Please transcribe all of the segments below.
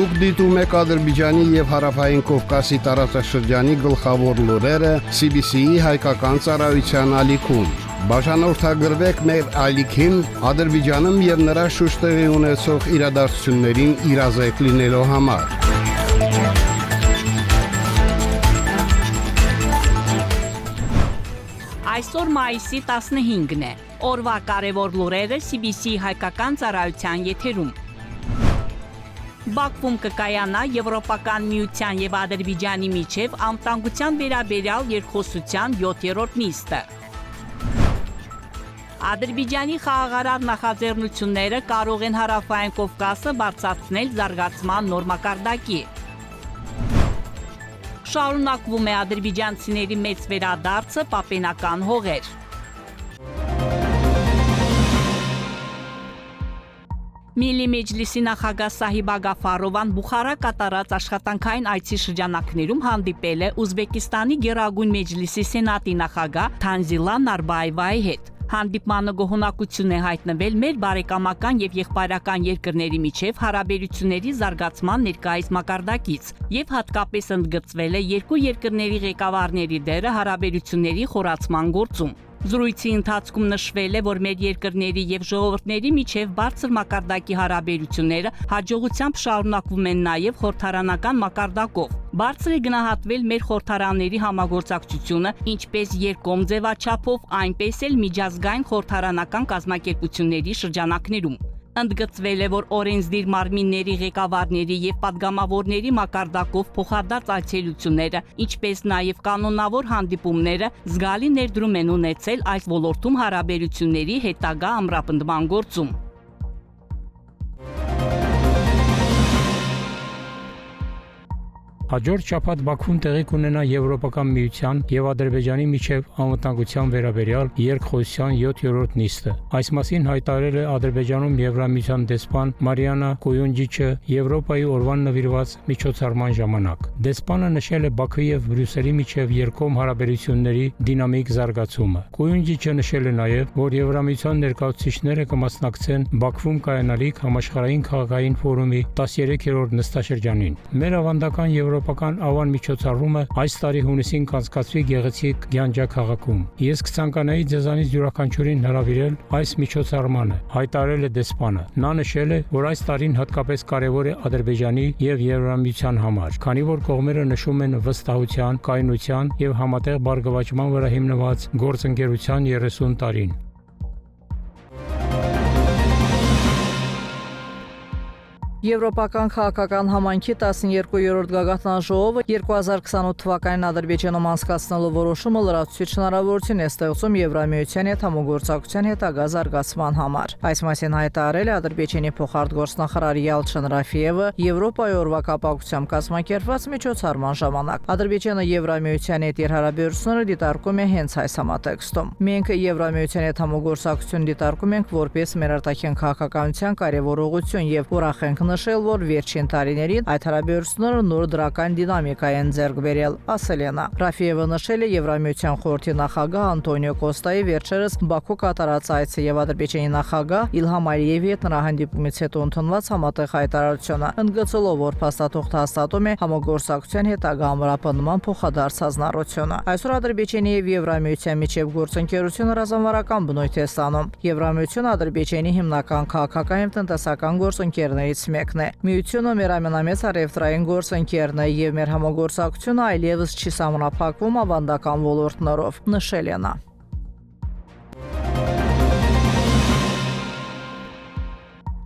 Դուք դիտում եք Ադրբեջանի եւ Հարավային Կովկասի տարածաշրջանի գլխավոր լուրերը CBC-ի հայկական ծառայության ալիքում։ Բաժանորդագրվեք մեր ալիքին Ադրբեջանում եւ նրա շուրջ տեղի ունեցող իրադարձություններին իրազեկ լինելու համար։ Այսօր մայիսի 15-ն է։ Օրվա կարևոր լուրերը CBC հայկական ծառայության եթերում։ Բաքվում կկայանա Եվրոպական միության եւ Ադրբեջանի միջև անվտանգության վերաբերյալ երկխոսության 7-րդ նիստը։ Ադրբեջանի խաղաղարար նախաձեռնությունները կարող են Հարավային Կովկասը բարձրացնել զարգացման նոր մակարդակի։ Շարունակվում է ադրբեջանցիների մեծ վերադարձը պապենական հողեր։ Միլի Մեջլիսի նախագահ Սահիբա Գաֆարովան Բուխարա կատարած աշխատանքային այցի շրջանակներում հանդիպել է Ուզբեկիստանի Գերագույն Մեջլիսի Սենատի նախագահ Թանզիլա Նարբաևայի հետ։ Հանդիպմանը գոհունակություն է հայտնվել մեր բարեկամական եւ եղբայրական երկրների միջև հարաբերությունների զարգացման ներկայիս մակարդակից եւ հատկապես ընդգծվել է երկու երկրների ղեկավարների դերը հարաբերությունների խորացման գործում։ Զրույցի ընթացքում նշվել է, որ մեր երկրների եւ ժողովուրդների միջև բարձր մակարդակի հարաբերությունները հաջողությամբ շարունակվում են նաեւ խորհրդարանական մակարդակով։ Բարձր է գնահատվել մեր խորհրդարանների համագործակցությունը ինչպես երկկողմ ձևաչափով, այնպես էլ միջազգային խորհրդարանական կազմակերպությունների շրջանակներում։ Ընդգծվել է, որ օրենսդիր մարմինների ղեկավարների եւ падգամավորների մակարդակով փոխադարձ այցելությունները, ինչպես նաեւ կանոնավոր հանդիպումները զգալի ներդրում են ունեցել այս ոլորտում հարաբերությունների հետագա ամրապնդման գործում։ Հաջորդ շաբաթ Բաքվում տեղի կունենա Եվրոպական միության եւ Ադրբեջանի միջև անվտանգության վերաբերյալ երկխոսության 7-րդ նիստը։ Այս մասին հայտարարել է Ադրբեջանում Եվրամիության դեսպան Մարիանա Կոյունջիչը Եվրոպայի օրվան նվիրված միջոցառման ժամանակ։ Դեսպանը նշել է Բաքվի եւ Բրյուսելի միջև երկկողմ հարաբերությունների դինամիկ զարգացումը։ Կոյունջիչը նշել է նաեւ, որ Եվրամիության ներկայացուցիչները կմասնակցեն Բաքվում կայանալիք համաշխարհային քաղաքային ֆորումի 13-րդ նստաշրջանին։ Մեր ավանդական Եվրոպական ավան միջոցառումը այս տարի հունիսին կանցկացվի գեղեցիկ Գյանջա քաղաքում։ Ես կցանկանայի ձեզանից յուրաքանչյուրին հրավիրել այս միջոցառմանը, հայտարարել է դեսպանը։ Նա նշել է, որ այս տարին հատկապես կարևոր է Ադրբեջանի եւ Եվրամիության համար, քանի որ կողմերը նշում են վստահության, կայունության եւ համատեղ բարգավաճման վրա հիմնված գործընկերության 30 տարին։ Եվրոպական քաղաքական համայնքի 12-րդ գագաթնաժողովը 2028 թվականին Ադրբեջանում անցկացնելու որոշումը լրացուցիչ հնարավորություն է ստեղծում Եվրամիության հետ համագործակցության հետագա զարգացման համար։ Այս մասին հայտարարել է Ադրբեջանի փոխարտգործնախարար Յալչին Ռաֆիևը Եվրոպայի օրվա կապակցությամբ կազմակերպված միջոցառման ժամանակ։ Ադրբեջանը Եվրամիության հետ իր հարաբերությունները դիտարկում է հենց այս համատեքստում։ Մենք Եվրամիության հետ համագործակցություն դիտարկում ենք որպես մեր արտաքին քաղաքականության կարևոր ուղղություն եւ ուրախ ենք նշել, որ վերջին տարիներին այդ հարաբերությունները նոր դրական դինամիկա են ձեռք բերել, ասել է նա։ Ռաֆիևը նշել է Եվրամիության խորհրդի նախագահ Անտոնիո Կոստայի վերջերս Բաքու կատարած այցը եւ Ադրբեջանի նախագահ Իլհամ Ալիևի հետ նրա հանդիպումից հետո ընդունված համատեղ հայտարարությունը, ընդգծելով, որ փաստաթուղթը հաստատում է համագործակցության հետագա ամրապնդման փոխադարձ հանձնառությունը։ Այսօր Ադրբեջանի եւ Եվրամիության միջև գործընկերությունը ռազմավարական բնույթ է ստանում։ Եվրամիությունը Ադրբեջանի հիմնական քաղաքական եւ տնտեսական գործընկերներից մեկն է։ Միությունը մեր ամենամեծ առևտրային գործընկերն է եւ մեր համագործակցությունը այլևս չի սահմանափակվում ավանդական ոլորտներով, նշել է նա։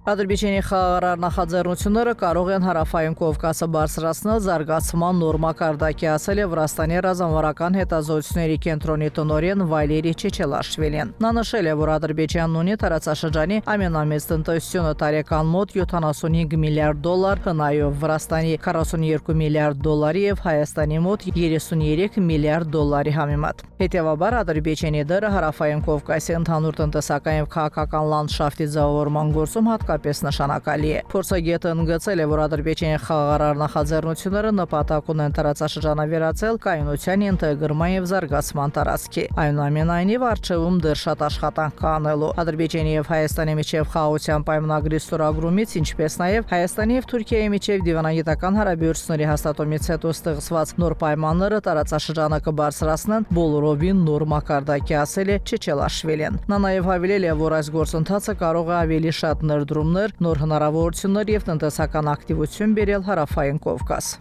Ադրբեջանի խաղաղարար նախաձեռնությունները կարող են Հարավային Կովկասը բարձրացնել զարգացման նոր մակարդակի, ասել է Վրաստանի ռազմավարական հետազոտությունների կենտրոնի տնօրեն Վալերի Չեչելաշվիլին։ Նա նշել է, որ Ադրբեջանն ունի տարածաշրջանի ամենամեծ տնտեսությունը տարեկան մոտ 75 միլիարդ դոլար հնայով, Վրաստանի 42 միլիարդ դոլարի եւ Հայաստանի մոտ 33 միլիարդ դոլարի համեմատ։ Հետևաբար Ադրբեջանի դերը Հարավային Կովկասի ընդհանուր տնտեսական եւ քաղաքական լանդշաֆտի ձևավորման գործում հատկապես բավականապես նշանակալի է։ Փորձագետը ընդգծել է, որ Ադրբեջանի խաղաղարար նախաձեռնությունները նպատակ ունեն տարածաշրջանը վերածել կայունության, ինտեգրման եւ զարգացման տարածքի։ Այնուամենայնիվ առջևում դեռ շատ աշխատանք կա անելու։ Ադրբեջանի եւ Հայաստանի միջև խաղաղության պայմանագրի ստորագրումից, ինչպես նաեւ Հայաստանի եւ Թուրքիայի միջև դիվանագիտական հարաբերությունների հաստատումից հետո ստեղծված նոր պայմանները տարածաշրջանը կբարձրացնեն բոլորովին նոր մակարդակի, ասել է Չեչելաշվիլին։ Նա նաեւ հավելել է, որ այս գործընթացը կարող է ավելի շատ ներդրումներ, նոր հնարավորություններ եւ տնտեսական ակտիվություն բերել Հարավային Կովկաս։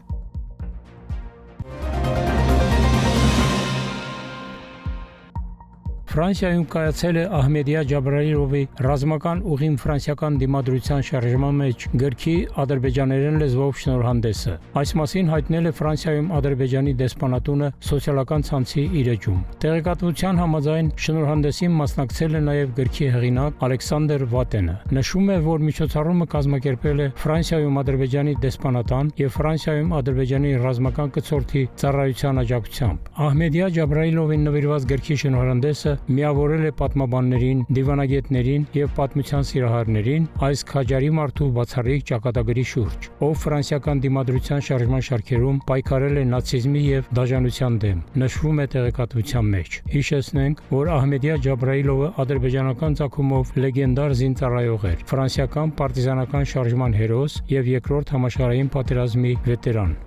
Ֆրանսիայում կայացել է Ահմեդիա Ջաբրայիլովի ռազմական ուղին ֆրանսիական դիմադրության շարժման մեջ գրքի ադրբեջաներեն լեզվով շնորհանդեսը։ Այս մասին հայտնել է Ֆրանսիայում Ադրբեջանի դեսպանատունը սոցիալական ցանցի իր էջում։ Տեղեկատվության համաձայն շնորհանդեսին մասնակցել է նաև գրքի հեղինակ Ալեքսանդր Վատենը։ Նշվում է, որ միջոցառումը կազմակերպել է Ֆրանսիայում Ադրբեջանի դեսպանատան եւ Ֆրանսիայում Ադրբեջանի ռազմական կցորդի ծառայության աջակցությամբ։ Ահմեդիա Ջաբրայիլովին նվիրված գրքի շնորհանդեսը միավորել է պատմաբաններին, դիվանագետներին եւ պատմության սիրահարներին այս քաջարի մարդու բացառիկ ճակատագրի շուրջ, ով ֆրանսիական դիմադրության շարժման շարքերում պայքարել է նացիզմի եւ դաժանության դեմ, նշվում է տեղեկատվության մեջ։ Հիշեցնենք, որ Ահմեդիա Ջաբրայիլովը ադրբեջանական ցակումով լեգենդար զինծառայող էր, ֆրանսիական պարտիզանական շարժման հերոս եւ երկրորդ համաշխարհային պատերազմի վետերան։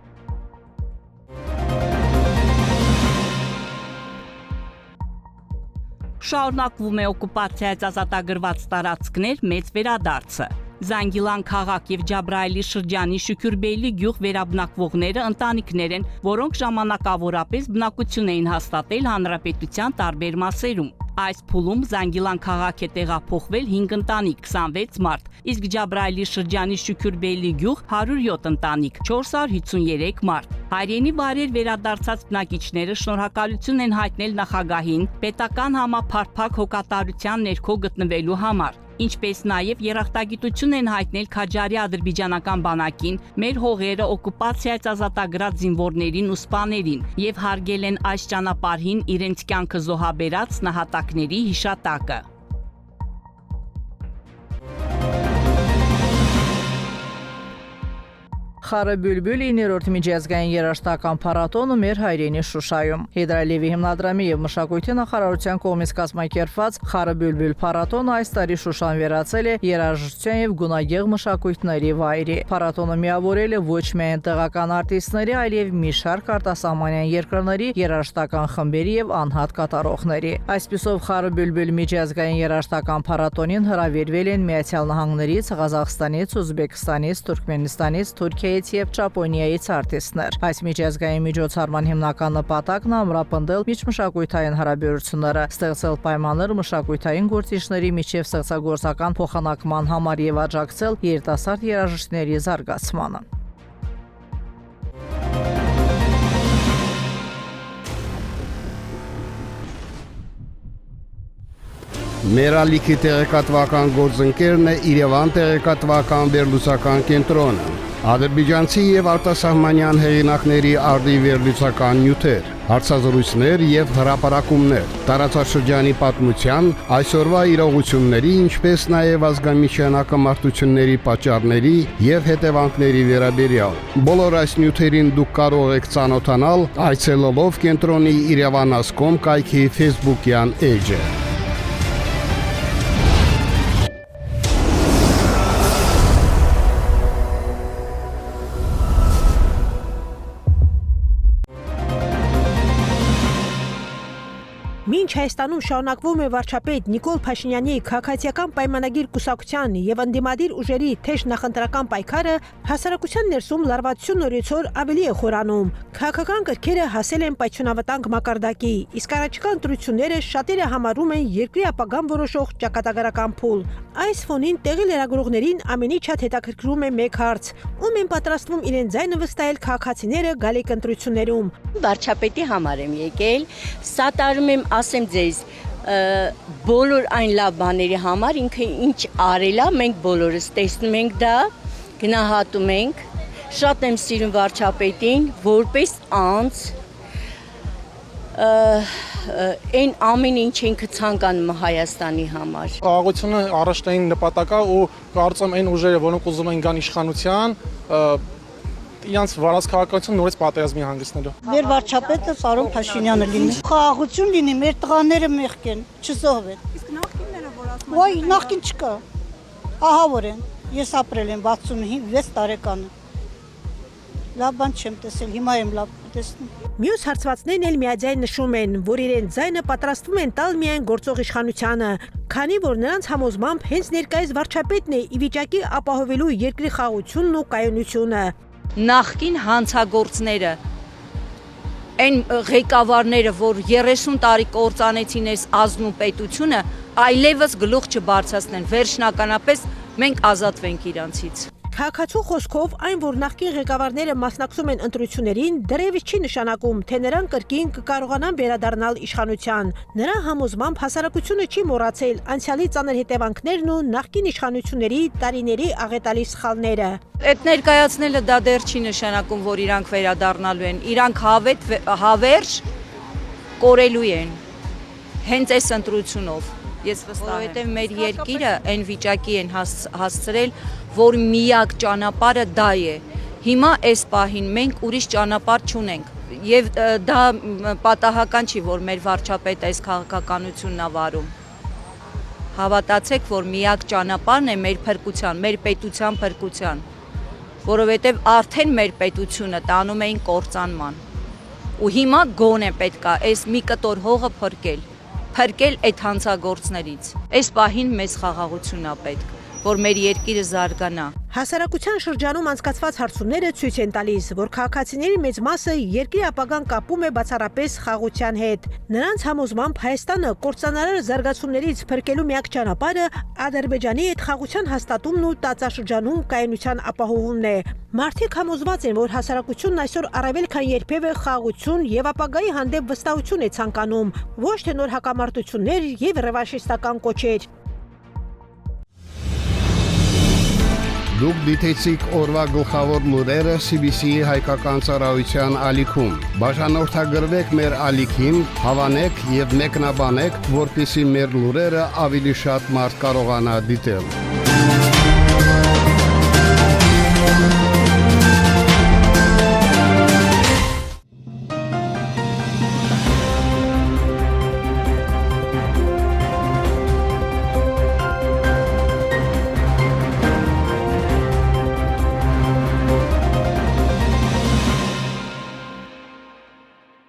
Շարունակվում է օկուպացիայից ազատագրված տարածքներ մեծ վերադարձը։ Զանգիլան քաղաք եւ Ջաբրայիլի շրջանի Շուքուրբեյլի գյուղ վերաբնակվողները ընտանիքներ են, որոնք ժամանակավորապես բնակություն էին հաստատել հանրապետության տարբեր մասերում։ Այս փուլում Զանգիլան քաղաք է տեղափոխվել 5 ընտանիք, 26 մարդ, իսկ Ջաբրայիլի շրջանի Շուքուրբեյլի գյուղ 107 ընտանիք, 453 մարդ։ Հայրենի վայրեր վերադարձած բնակիչները շնորհակալություն են հայտնել նախագահին պետական համապարփակ հոգատարության ներքո գտնվելու համար, ինչպես նաև երախտագիտություն են հայտնել Քաջարի ադրբեջանական բանակին, մեր հողերը օկուպացիայից ազատագրած զինվորներին ու սպաներին եւ հարգել են այս ճանապարհին իրենց կյանքը զոհաբերած նահատակների հիշատակը։ Խարը Բյուլբյուլի 9-րդ միջազգային երաժշտական փառատոնը մեր հայրենի Շուշայում։ Հիդրալիևի հիմնադրամի եւ մշակույթի նախարարության կողմից կազմակերպված Խարը Բյուլբյուլ փառատոնը այս տարի Շուշան վերածել է երաժշտության եւ գունագեղ մշակույթների վայրի։ Փառատոնը միավորել է ոչ միայն տեղական արտիստների, այլև մի շարք արտասահմանյան երկրների երաժշտական խմբերի եւ անհատ կատարողների։ Այսպիսով Խարը Բյուլբյուլ միջազգային երաժշտական փառատոնին հրավիրվել են Միացյալ Նահանգներից, Ղազախստանից, Ուզբեկստանից, Թուրքմենստանից, Թուրքիայից եւ Ճապոնիայից արտիստներ։ Այս միջազգային միջոցառման հիմնական նպատակն ամրապնդել միջմշակութային հարաբերությունները, ստեղծել պայմաններ մշակութային գործիչների միջև ստեղծագործական փոխանակման համար եւ աջակցել երիտասարդ երաժիշտների զարգացմանը։ Մեր ալիքի տեղեկատվական գործընկերն է Երևան տեղեկատվական վերլուծական կենտրոնը։ Ադրբեջանցի եւ արտասահմանյան հեղինակների արդի վերլուծական նյութեր, հարցազրույցներ եւ հրապարակումներ, տարածաշրջանի պատմության, այսօրվա իրողությունների, ինչպես նաեւ ազգամիջյանական մարտությունների պատճառների եւ հետևանքների վերաբերյալ։ Բոլոր այս նյութերին դուք կարող եք ծանոթանալ այցելելով կենտրոնի Երևանասկոմ կայքի Facebook-յան էջը։ Մինչ Հայաստանում շարունակվում է վարչապետ Նիկոլ Փաշինյանի քաղաքացիական պայմանագիր կուսակցության եւ ընդդիմադիր ուժերի թեժ նախընտրական պայքարը, հասարակության ներսում լարվածությունն օրեցօր ավելի է խորանում։ Քաղաքական կրքերը հասել են պայթյունավտանգ մակարդակի, իսկ առաջիկա ընտրությունները շատերը համարում են երկրի ապագան որոշող ճակատագրական փուլ։ Այս ֆոնին տեղի լրագրողներին ամենից շատ հետաքրքրում է մեկ հարց. ում են պատրաստվում իրենց ձայնը վստահել քաղաքացիները գալիք ընտրություններում։ Վարչապետի համար եմ եկել, սատարում եմ ասեմ ձեզ բոլոր այն լավ բաների համար ինքը ինչ արել է, մենք բոլորս տեսնում ենք դա, գնահատում ենք, շատ եմ սիրում վարչապետին, որպես անձ, այն ամեն ինչ ինքը ցանկանում է Հայաստանի համար։ Խաղաղությունը առաջնային նպատակ է ու կարծում այն ուժերը, որոնք ուզում են գան իշխանության, իրանց վարած քաղաքականություն նորից պատերազմի հանգեցնելու։ Մեր վարչապետը պարոն Փաշինյանը լինի։ Խաղաղություն լինի, մեր տղաները մեղք են, չզոհվեն։ Իսկ նախկինները որ ասում Ոայ, նախկին չկա։ Ահավոր են։ Ես ապրել եմ 66 տարեկանը։ Լավ բան չեմ տեսել, հիմա եմ լավ տեսնում։ Մյուս հարցվածներն էլ միաձայն նշում են, որ իրենց ձայնը պատրաստվում են տալ միայն գործող իշխանությանը, քանի որ նրանց համոզմամբ հենց ներկայիս վարչապետն է ի վիճակի ապահովելու երկրի խաղաղությունն ու կայունությունը։ Նախկին հանցագործները, այն ղեկավարները, որ 30 տարի կործանեցին այս ազգն ու պետությունը, այլևս գլուխ չբարձրացնեն, վերջնականապես մենք ազատվենք իրանցից։ Քաղաքացու խոսքով այն, որ նախկին ղեկավարները մասնակցում են ընտրություններին, դեռևս չի նշանակում, թե նրանք կրկին կկարողանան վերադառնալ իշխանության։ Նրա համոզմամբ հասարակությունը չի մոռացել անցյալի ծանր հետևանքներն ու նախկին իշխանությունների տարիների աղետալի սխալները։ Այդ ներկայացնելը դա դեռ չի նշանակում, որ իրանք վերադառնալու են, իրանք հավերժ կորելու են, հենց այս ընտրությունով։ Ես վստահ եմ, որովհետև մեր երկիրը այն վիճակի են հասցրել, որ միակ ճանապարհը դա է։ Հիմա այս պահին մենք ուրիշ ճանապարհ չունենք եւ դա պատահական չի, որ մեր վարչապետը այս քաղաքականությունն է վարում։ Հավատացեք, որ միակ ճանապարհն է մեր փրկության, մեր պետության փրկության, որովհետև արդեն մեր պետությունը տանում էին կործանման։ Ու հիմա գոնե պետք է այս մի կտոր հողը փրկել այդ հանցագործներից։ Այս պահին մեծ խաղաղությունն է պետք, որ մեր երկիրը զարգանա։ Հասարակության շրջանում անցկացված հարցումները ցույց են տալիս, որ քաղաքացիների մեծ մասը երկրի ապագան կապում է բացառապես խաղաղության հետ։ Նրանց համոզմամբ Հայաստանը կործանարար զարգացումներից փրկելու միակ ճանապարհը Ադրբեջանի հետ խաղաղության հաստատումն ու տարածաշրջանում կայունության ապահովումն է։ Մարդիկ համոզված են, որ հասարակությունն այսօր առավել քան երբևէ խաղաղություն եւ ապագայի հանդեպ վստահություն է ցանկանում, ոչ թե նոր հակամարտություններ եւ ռևանշիստական կոչեր։ Դուք դիտեցիք օրվա գլխավոր լուրերը CBC-ի հայկական ծառայության ալիքում։ Բաժանորդագրվեք մեր ալիքին, հավանեք եւ մեկնաբանեք, որպեսզի մեր լուրերը ավելի շատ մարդ կարողանա դիտել։